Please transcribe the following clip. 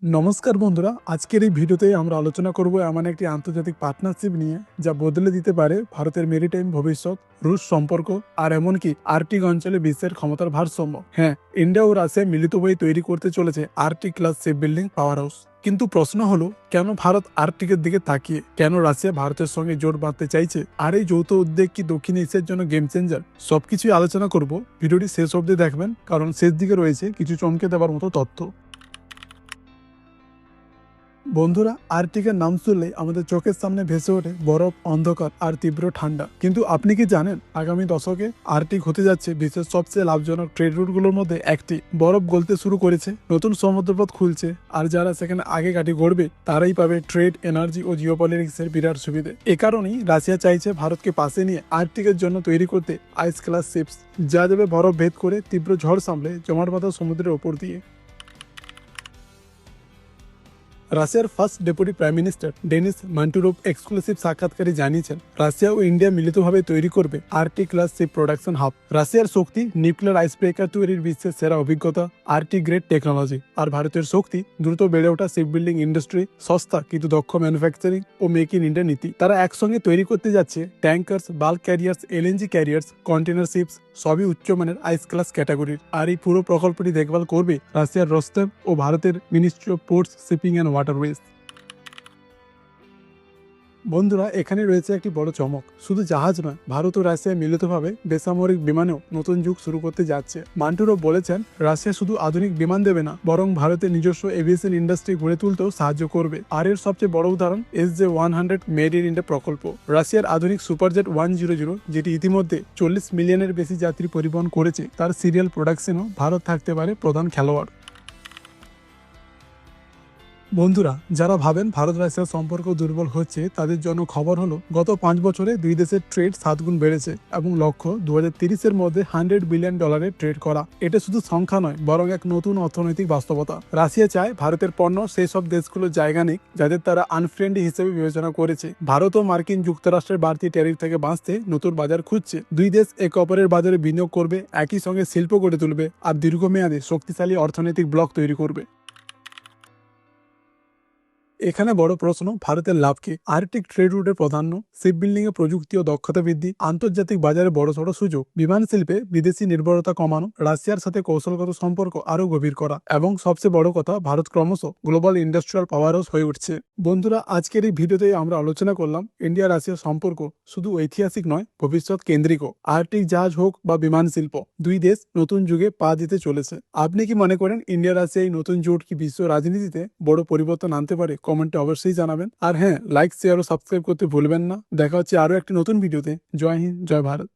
নমস্কার বন্ধুরা, আজকের এই ভিডিওতে আমরা আলোচনা করব এমন একটি আন্তর্জাতিক পার্টনারশিপ নিয়ে যা বদলে দিতে পারে ভারতের মেরিটাইম ভবিষ্যৎ, রুশ সম্পর্ক আর এমনকি আর্কটিক অঞ্চলে বিশ্বের ক্ষমতার ভারসাম্য। হ্যাঁ, ইন্ডিয়া ও রাশিয়া মিলিত হয়ে তৈরি করতে চলেছে Arctic class ship building power house. কিন্তু প্রশ্ন হলো, কেন ভারত আর্কটিকের দিকে তাকিয়ে, কেন রাশিয়া ভারতের সঙ্গে জোট বাঁধতে চাইছে, আর এই যৌথ উদ্যোগ কি দক্ষিণ এশিয়ার জন্য গেম চেঞ্জার? সবকিছুই আলোচনা করব। ভিডিওটি শেষ অবধি দেখবেন, কারণ শেষ দিকে রয়েছে কিছু চমকে দেওয়ার মতো তথ্য। বন্ধুরা, আর্কটিকের নাম শুনলেই আমাদের চোখের সামনে ভেসে ওঠে বরফ, অন্ধকার আর তীব্র ঠান্ডা। কিন্তু আপনি কি জানেন, আগামী দশকে আর্কটিক হতে যাচ্ছে বিশ্বের সবচেয়ে লাভজনক ট্রেড রুটগুলোর মধ্যে একটি। বরফ গলতে শুরু করেছে, নতুন সমুদ্রপথ খুলছে, আর যারা সেখানে আগে গাড়ি গড়বে তারাই পাবে ট্রেড, এনার্জি ও জিওপলিটিক্সের বিরাট সুবিধে। এ কারণেই রাশিয়া চাইছে ভারতকে পাশে নিয়ে আর্কটিকের জন্য তৈরি করতে আইস ক্লাস শিপস, যা যাবে বরফ ভেদ করে তীব্র ঝড় সামলে জমাট বাঁধা সমুদ্রের ওপর দিয়ে। রাশিয়ার first deputy prime minister Denis Manturov exclusive সাক্ষাৎকারে জানিয়েছেন, রাশিয়া ও ইন্ডিয়া মিলিতভাবে তৈরি করবে Arctic class ship production hub. রাশিয়ার শক্তি নিউক্লিয়ার আইস ব্রেকার তৈরির বিশ্বের সেরা অভিজ্ঞতা, আর্কটিক গ্রেড টেকনোলজি। আর ভারতের শক্তি দ্রুত বেড়ে ওঠা শিপ বিল্ডিং ইন্ডাস্ট্রি, সস্তা কিন্তু দক্ষ ম্যানুফ্যাকচারিং ও মেক ইন ইন্ডিয়া নীতি। তারা একসঙ্গে তৈরি করতে যাচ্ছে tankers, bulk carriers, LNG carriers, container ships, সবই উচ্চমানের আইস ক্লাস ক্যাটাগরির। আর এই পুরো প্রকল্পটি দেখভাল করবে রাশিয়ার রোস্তেম ও ভারতের ministry of ports, shipping and waterways. বন্ধুরা, এখানে রয়েছে একটি বড় চমক। শুধু জাহাজ নয়, ভারত ও রাশিয়া মিলিতভাবে বেসামরিক বিমানেও নতুন যুগ শুরু করতে যাচ্ছে। মান্টুরো বলেছেন, রাশিয়া শুধু আধুনিক বিমান দেবে না, বরং ভারতের নিজস্ব এভিয়েশন ইন্ডাস্ট্রি গড়ে তুলতেও সাহায্য করবে। আর এর সবচেয়ে বড় উদাহরণ SJ-100 মেড ইন ইন্ডিয়া প্রকল্প। রাশিয়ার আধুনিক সুপারজেট 100, যেটি ইতিমধ্যে 40 মিলিয়নের বেশি যাত্রী পরিবহন করেছে, তার সিরিয়াল প্রোডাকশনও ভারত থাকতে পারে প্রধান খেলোয়াড়। বন্ধুরা, যারা ভাবেন ভারত রাশিয়ার সম্পর্ক দুর্বল হচ্ছে, তাদের জন্য খবর হলো, গত 5 বছরে দুই দেশের ট্রেড 7 গুণ বেড়েছে এবং লক্ষ্য 2030-এর মধ্যে $100 বিলিয়ন ট্রেড করা। এটা শুধু সংখ্যা নয়, বরং এক নতুন অর্থনৈতিক বাস্তবতা। রাশিয়া চায় ভারতের পণ্য সেই সব দেশগুলোর জায়গা নিক যাদের তারা আনফ্রেন্ডলি হিসেবে বিবেচনা করেছে। ভারত ও মার্কিন যুক্তরাষ্ট্রের বাড়তি ট্যারিফ থেকে বাঁচতে নতুন বাজার খুঁজছে। দুই দেশ একে অপরের বাজারে বিনিয়োগ করবে, একই সঙ্গে শিল্প গড়ে তুলবে আর দীর্ঘমেয়াদে শক্তিশালী অর্থনৈতিক ব্লক তৈরি করবে। এখানে বড় প্রশ্ন, ভারতের লাভ কি? আর্কটিক ট্রেড রুটের প্রাধান্য, শিপ বিল্ডিং এ প্রযুক্তি ও দক্ষতা বৃদ্ধি, আন্তর্জাতিক বাজারে বড়সড় সুযোগ, বিমান শিল্পে বিদেশি নির্ভরতা কমানো, রাশিয়ার সাথে কৌশলগত সম্পর্ক আরো গভীর করা, এবং সবচেয়ে বড় কথা, ভারত ক্রমশ গ্লোবাল ইন্ডাস্ট্রিয়াল পাওয়ার হাউস হয়ে উঠছে। বন্ধুরা, আজকের এই ভিডিওতে আমরা আলোচনা করলাম ইন্ডিয়া রাশিয়ার সম্পর্ক শুধু ঐতিহাসিক নয়, ভবিষ্যৎ কেন্দ্রিকও। আর্কটিক জাহাজ হোক বা বিমান শিল্প, দুই দেশ নতুন যুগে পা দিতে চলেছে। আপনি কি মনে করেন ইন্ডিয়া রাশিয়া এই নতুন জোট কি বিশ্ব রাজনীতিতে বড় পরিবর্তন আনতে পারে? কমেন্টে অবশ্যই জানাবেন। আর হ্যাঁ, লাইক, শেয়ার ও সাবস্ক্রাইব করতে ভুলবেন না। দেখা হচ্ছে আরো একটি নতুন ভিডিওতে। জয় হিন্দ, জয় ভারত।